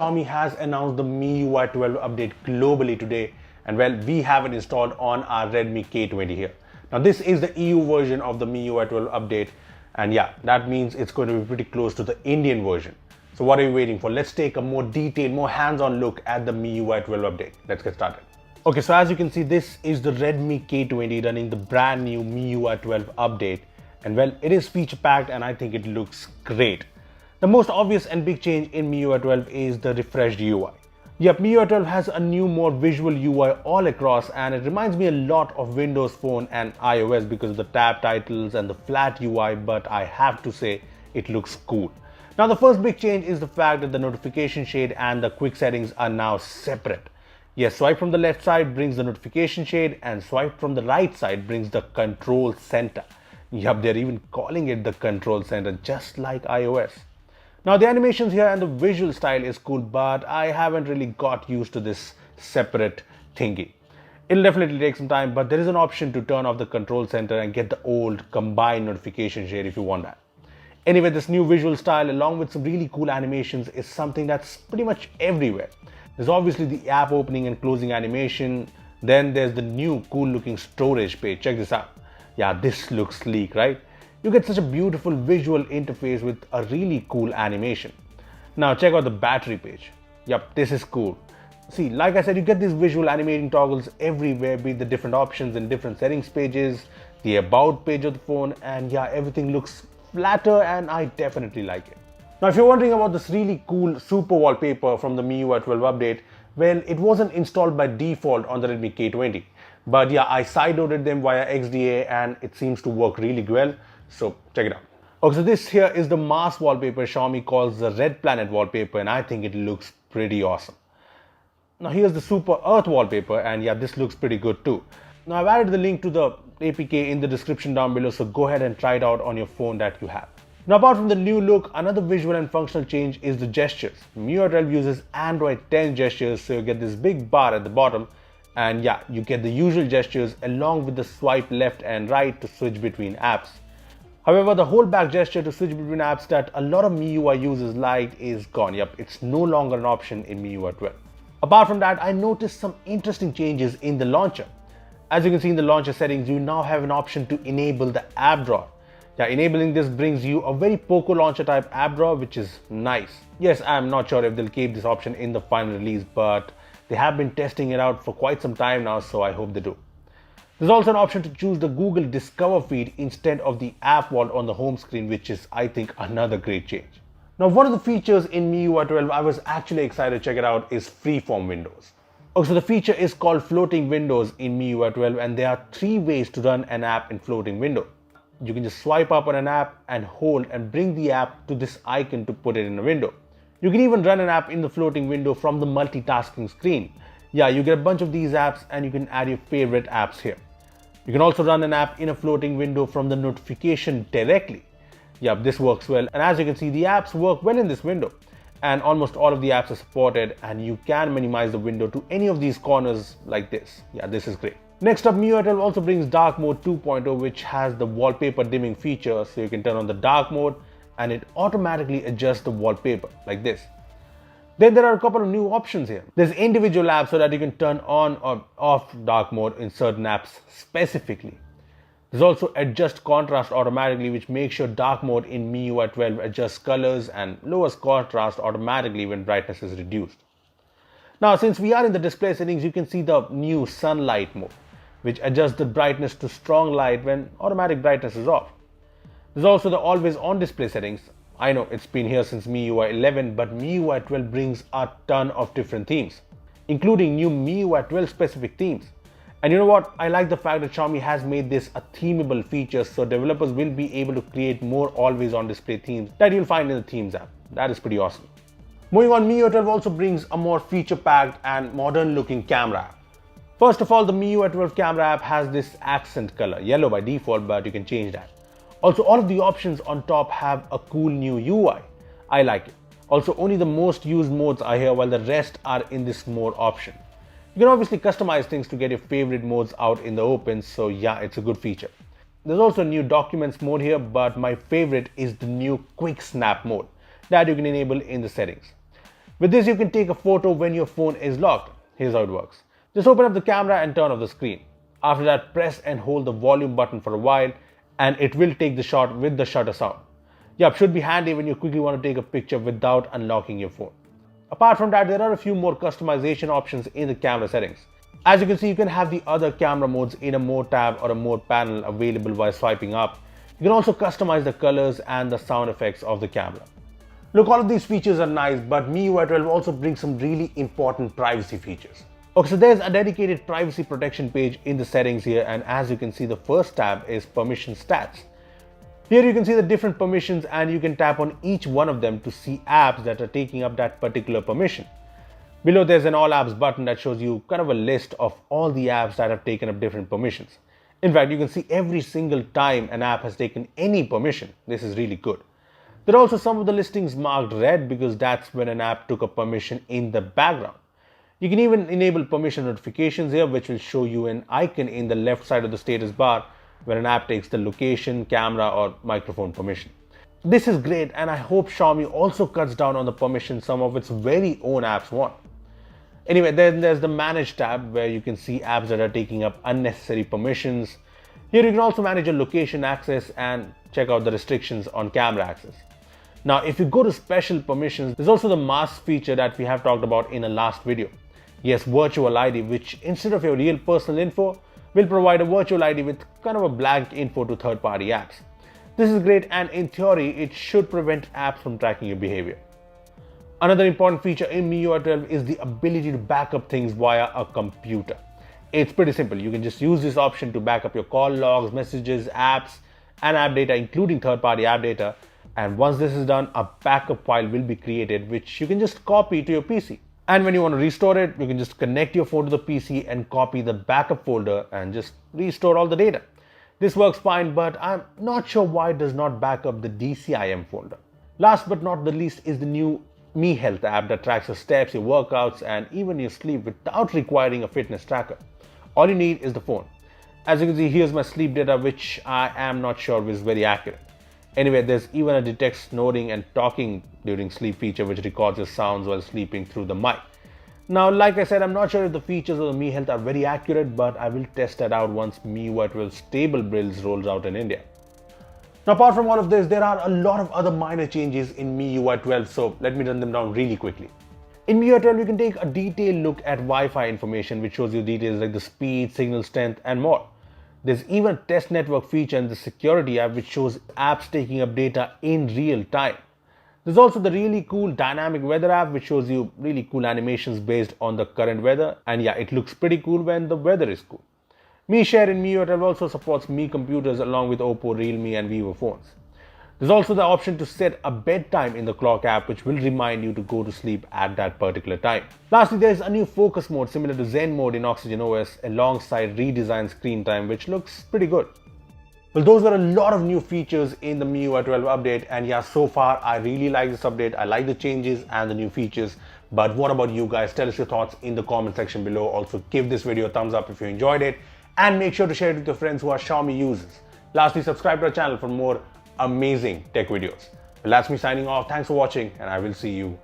Xiaomi has announced the MIUI 12 update globally today, and well, we have it installed on our Redmi K20 here. Now this is the EU version of the MIUI 12 update, and yeah, that means it's going to be pretty close to the Indian version. So what are you waiting for? Let's take a more detailed, more hands-on look at the MIUI 12 update. Let's get started. Okay, so as you can see, this is the Redmi K20 running the brand new MIUI 12 update, and well, it is feature packed and I think it looks great. The most obvious and big change in MIUI 12 is the refreshed UI. Yep, MIUI 12 has a new, more visual UI all across, and it reminds me a lot of Windows Phone and iOS because of the tab titles and the flat UI, but I have to say it looks cool. Now the first big change is the fact that the notification shade and the quick settings are now separate. Yes, swipe from the left side brings the notification shade and swipe from the right side brings the control center. Yup, they're even calling it the control center, just like iOS. Now the animations here and the visual style is cool, but I haven't really got used to this separate thingy. It'll definitely take some time, but there is an option to turn off the control center and get the old combined notification shade if you want that. Anyway, this new visual style along with some really cool animations is something that's pretty much everywhere. There's obviously the app opening and closing animation. Then there's the new cool looking storage page. Check this out. Yeah, this looks sleek, right? You get such a beautiful visual interface with a really cool animation. Now check out the battery page. Yep, this is cool. See, like I said, you get these visual animating toggles everywhere, be it the different options in different settings pages, the about page of the phone, and yeah, everything looks flatter and I definitely like it. Now if you're wondering about this really cool super wallpaper from the MIUI 12 update, well, it wasn't installed by default on the Redmi K20. But yeah, I sideloaded them via XDA and it seems to work really well. So check it out. Okay, so this here is the mass wallpaper Xiaomi calls the Red Planet wallpaper, and I think it looks pretty awesome. Now here's the Super Earth wallpaper, and yeah, this looks pretty good too. Now I've added the link to the APK in the description down below, so go ahead and try it out on your phone that you have. Now apart from the new look, another visual and functional change is the gestures. MIUI 12 uses Android 10 gestures, so you get this big bar at the bottom, and yeah, you get the usual gestures along with the swipe left and right to switch between apps. However, the hold back gesture to switch between apps that a lot of MIUI users liked is gone. Yep, it's no longer an option in MIUI 12. Apart from that, I noticed some interesting changes in the launcher. As you can see in the launcher settings, you now have an option to enable the app drawer. Yeah, enabling this brings you a very Poco launcher type app drawer, which is nice. Yes, I'm not sure if they'll keep this option in the final release, but they have been testing it out for quite some time now, so I hope they do. There's also an option to choose the Google Discover feed instead of the app vault on the home screen, which is, I think, another great change. Now, one of the features in MIUI 12 I was actually excited to check it out is freeform windows. Okay, so the feature is called floating windows in MIUI 12, and there are 3 ways to run an app in floating window. You can just swipe up on an app and hold and bring the app to this icon to put it in a window. You can even run an app in the floating window from the multitasking screen. Yeah, you get a bunch of these apps and you can add your favorite apps here. You can also run an app in a floating window from the notification directly. Yep, this works well, and as you can see, the apps work well in this window, and almost all of the apps are supported, and you can minimize the window to any of these corners like this. Yeah, this is great. Next up, MIUI 12 also brings Dark Mode 2.0, which has the wallpaper dimming feature, so you can turn on the dark mode and it automatically adjusts the wallpaper like this. Then there are a couple of new options here. There's individual apps so that you can turn on or off dark mode in certain apps specifically. There's also adjust contrast automatically, which makes sure dark mode in MIUI 12 adjusts colors and lowers contrast automatically when brightness is reduced. Now, since we are in the display settings, you can see the new sunlight mode, which adjusts the brightness to strong light when automatic brightness is off. There's also the always on display settings. I know it's been here since MIUI 11, but MIUI 12 brings a ton of different themes, including new MIUI 12 specific themes. And you know what? I like the fact that Xiaomi has made this a themable feature, so developers will be able to create more always on display themes that you'll find in the themes app. That is pretty awesome. Moving on, MIUI 12 also brings a more feature packed and modern looking camera app. First of all, the MIUI 12 camera app has this accent color, yellow by default, but you can change that. Also, all of the options on top have a cool new UI. I like it. Also, only the most used modes are here while the rest are in this mode option. You can obviously customize things to get your favorite modes out in the open, so yeah, it's a good feature. There's also a new documents mode here, but my favorite is the new quick snap mode that you can enable in the settings. With this, you can take a photo when your phone is locked. Here's how it works. Just open up the camera and turn off the screen. After that, press and hold the volume button for a while and it will take the shot with the shutter sound. Yep, should be handy when you quickly want to take a picture without unlocking your phone. Apart from that, there are a few more customization options in the camera settings. As you can see, you can have the other camera modes in a mode tab or a mode panel available while swiping up. You can also customize the colors and the sound effects of the camera. Look, all of these features are nice, but MIUI 12 also brings some really important privacy features. Okay, so there's a dedicated privacy protection page in the settings here, and as you can see, the first tab is permission stats. Here you can see the different permissions and you can tap on each one of them to see apps that are taking up that particular permission. Below there's an all apps button that shows you kind of a list of all the apps that have taken up different permissions. In fact, you can see every single time an app has taken any permission. This is really good. There are also some of the listings marked red because that's when an app took a permission in the background. You can even enable permission notifications here, which will show you an icon in the left side of the status bar when an app takes the location, camera or microphone permission. This is great, and I hope Xiaomi also cuts down on the permission some of its very own apps want. Anyway, then there's the Manage tab where you can see apps that are taking up unnecessary permissions. Here you can also manage your location access and check out the restrictions on camera access. Now, if you go to special permissions, there's also the mask feature that we have talked about in a last video. Yes, virtual ID, which instead of your real personal info, will provide a virtual ID with kind of a blank info to third-party apps. This is great, and in theory, it should prevent apps from tracking your behavior. Another important feature in MIUI 12 is the ability to back up things via a computer. It's pretty simple. You can just use this option to back up your call logs, messages, apps, and app data, including third-party app data. And once this is done, a backup file will be created, which you can just copy to your PC. And when you want to restore it, you can just connect your phone to the PC and copy the backup folder and just restore all the data. This works fine, but I'm not sure why it does not back up the DCIM folder. Last but not the least is the new Mi Health app that tracks your steps, your workouts, and even your sleep without requiring a fitness tracker. All you need is the phone. As you can see, here's my sleep data, which I am not sure is very accurate. Anyway, there's even a detect snoring and talking during sleep feature which records your sounds while sleeping through the mic. Now, like I said, I'm not sure if the features of the Mi Health are very accurate, but I will test that out once MIUI 12 stable builds rolls out in India. Now, apart from all of this, there are a lot of other minor changes in MIUI 12, so let me run them down really quickly. In MIUI 12, you can take a detailed look at Wi-Fi information, which shows you details like the speed, signal strength, and more. There's even a test network feature in the security app which shows apps taking up data in real time. There's also the really cool dynamic weather app which shows you really cool animations based on the current weather. And yeah, it looks pretty cool when the weather is cool. Mi Share in MIUI 12 also supports Mi computers along with Oppo, Realme and Vivo phones. There's also the option to set a bedtime in the clock app which will remind you to go to sleep at that particular time. Lastly, there's a new focus mode similar to Zen mode in Oxygen OS alongside redesigned screen time, which looks pretty good. Well, those were a lot of new features in the MIUI 12 update, and yeah, so far I really like this update. I like the changes and the new features. But what about you guys? Tell us your thoughts in the comment section below. Also, give this video a thumbs up if you enjoyed it, and make sure to share it with your friends who are Xiaomi users. Lastly, subscribe to our channel for more amazing tech videos. Well, that's me signing off. Thanks for watching, and I will see you